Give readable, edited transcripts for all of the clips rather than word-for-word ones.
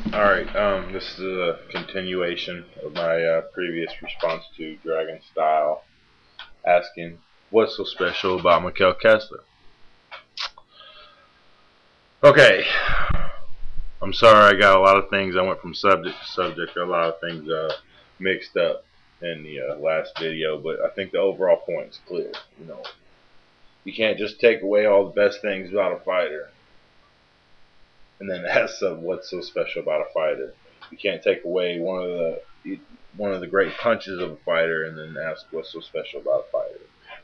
Alright, this is a continuation of my previous response to Dragonstyle asking, what's so special about Mikkel Kessler? Okay, I'm sorry I got a lot of things, I went from subject to subject, a lot of things mixed up in the last video, but I think the overall point is clear. You can't just take away all the best things about a fighter and then ask what's so special about a fighter. You can't take away one of the great punches of a fighter and then ask what's so special about a fighter.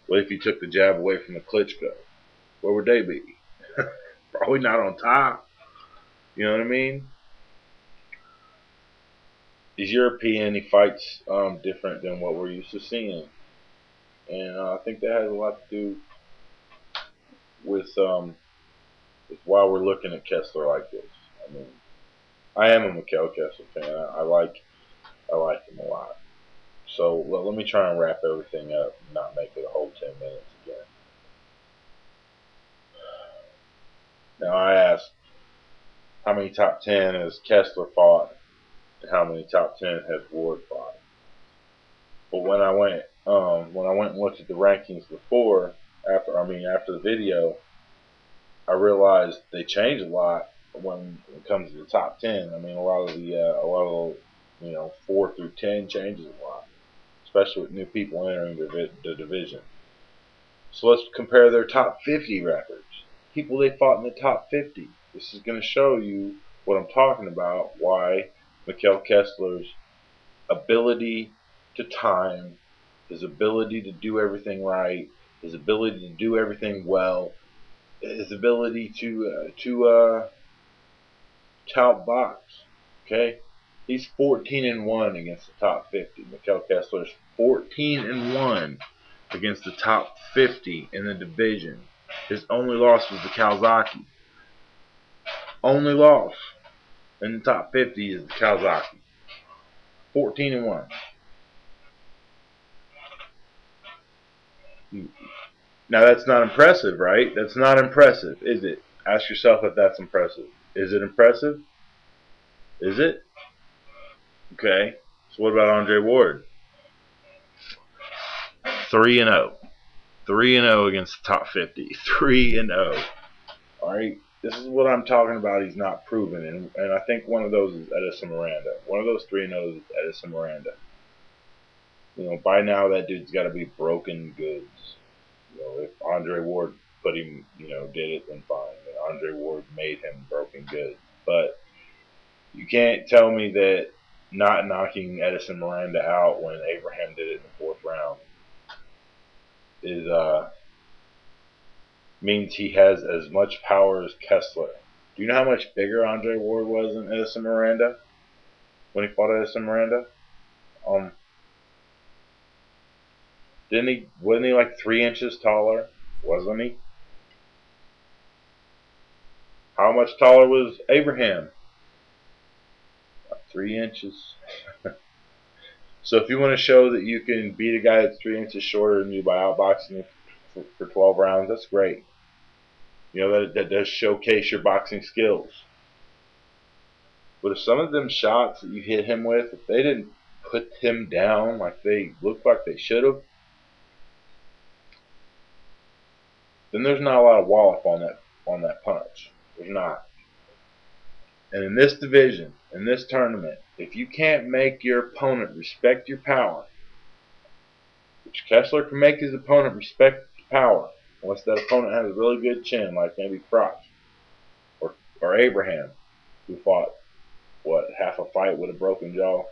What if you took the jab away from the Klitschko? Where would they be? Probably not on top. You know what I mean? He's European. He fights different than what we're used to seeing, and I think that has a lot to do with why we're looking at Kessler like this. I mean, I am a Mikkel Kessler fan. I like him a lot. So let me try and wrap everything up and not make it a whole 10 minutes again. Now I asked how many top 10 has Kessler fought and how many top 10 has Ward fought. But when I went and looked at the rankings before, after the video, I realized they changed a lot when it comes to the top 10. I mean, a lot of the 4 through 10 changes a lot, especially with new people entering the division. So let's compare their top 50 records. People they fought in the top 50. This is going to show you what I'm talking about, why Mikkel Kessler's ability to time, his ability to do everything right, his ability to do everything well, his ability to outbox. Okay? He's 14-1 against the top 50. Mikkel Kessler's 14-1 against the top 50 in the division. His only loss was the Kawasaki. Only loss in the top 50 is the Kawasaki. 14-1. Now that's not impressive, right? That's not impressive, is it? Ask yourself if that's impressive. Is it impressive? Is it? Okay. So what about Andre Ward? 3-0. 3-0 against the top 50. 3-0. Alright? This is what I'm talking about. He's not proven. And I think one of those is Edison Miranda. One of those 3-0s is Edison Miranda. By now that dude's got to be broken goods. If Andre Ward put him, did it, then fine. And Andre Ward made him broken goods. But you can't tell me that not knocking Edison Miranda out when Abraham did it in the 4th round is means he has as much power as Kessler. Do you know how much bigger Andre Ward was than Edison Miranda when he fought Edison Miranda? Wasn't he like 3 inches taller? Wasn't he? How much taller was Abraham? 3 inches. So if you want to show that you can beat a guy that's 3 inches shorter than you by outboxing him for 12 rounds, that's great. That does showcase your boxing skills. But if some of them shots that you hit him with, if they didn't put him down like they looked like they should have, then there's not a lot of wallop on that punch. There's not. And in this division, in this tournament, if you can't make your opponent respect your power, which Kessler can make his opponent respect power, unless that opponent has a really good chin, like maybe Froch or Abraham, who fought half a fight with a broken jaw.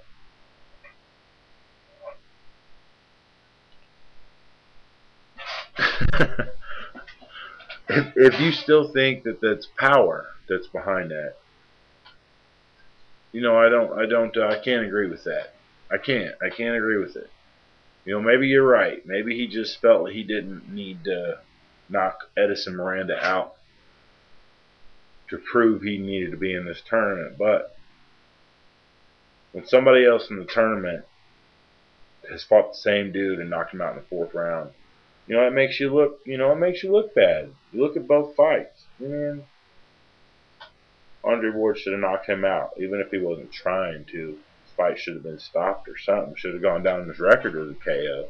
If you still think that that's power that's behind that, I can't agree with that. I can't agree with it. Maybe you're right. Maybe he just felt he didn't need to knock Edison Miranda out to prove he needed to be in this tournament. But when somebody else in the tournament has fought the same dude and knocked him out in the 4th round, it makes you look, it makes you look bad. You look at both fights. Andre Ward should have knocked him out, even if he wasn't trying to. The fight should have been stopped or something. Should have gone down his record as a KO.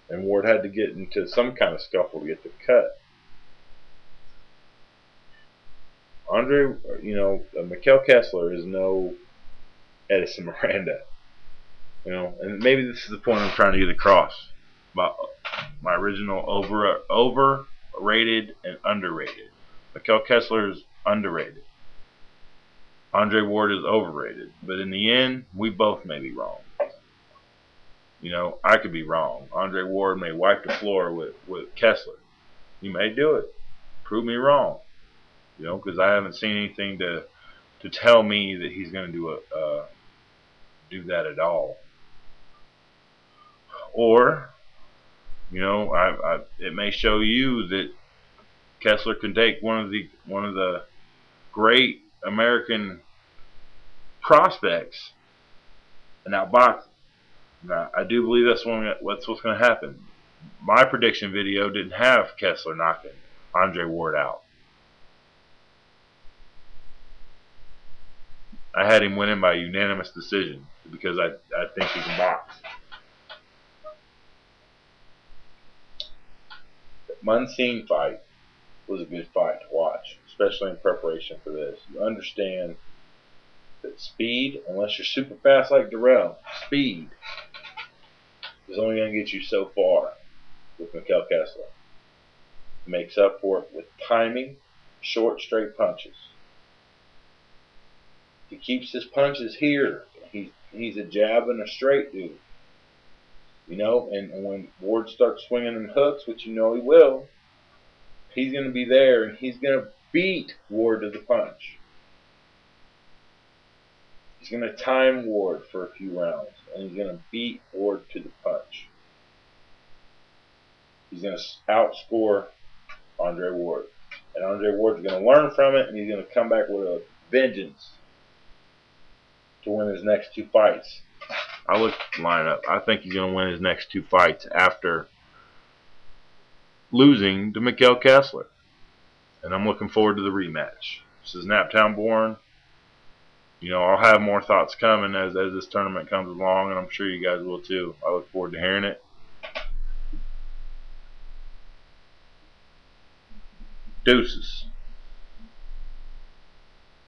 And Ward had to get into some kind of scuffle to get the cut. Mikkel Kessler is no Edison Miranda. And maybe this is the point I'm trying to get across. My original overrated and underrated. Mikkel Kessler is underrated. Andre Ward is overrated. But in the end, we both may be wrong. I could be wrong. Andre Ward may wipe the floor with Kessler. He may do it. Prove me wrong. Because I haven't seen anything to tell me that he's going to do that at all. Or, it may show you that Kessler can take one of the great American prospects and outbox him. Now, I do believe that's what's going to happen. My prediction video didn't have Kessler knocking Andre Ward out. I had him winning by unanimous decision because I think he can box. The Muncie fight was a good fight to watch, especially in preparation for this. You understand that speed, unless you're super fast like Darrell, speed is only going to get you so far with Mikkel Kessler. He makes up for it with timing, short, straight punches. He keeps his punches here. He's a jab and a straight dude. And when Ward starts swinging them hooks, which he will, he's going to be there and he's going to beat Ward to the punch. He's going to time Ward for a few rounds and he's going to beat Ward to the punch. He's going to outscore Andre Ward. And Andre Ward's going to learn from it and he's going to come back with a vengeance to win his next two fights. I looked at the lineup. I think he's going to win his next two fights after losing to Mikkel Kessler. And I'm looking forward to the rematch. This is Naptown Born. I'll have more thoughts coming as this tournament comes along, and I'm sure you guys will too. I look forward to hearing it. Deuces.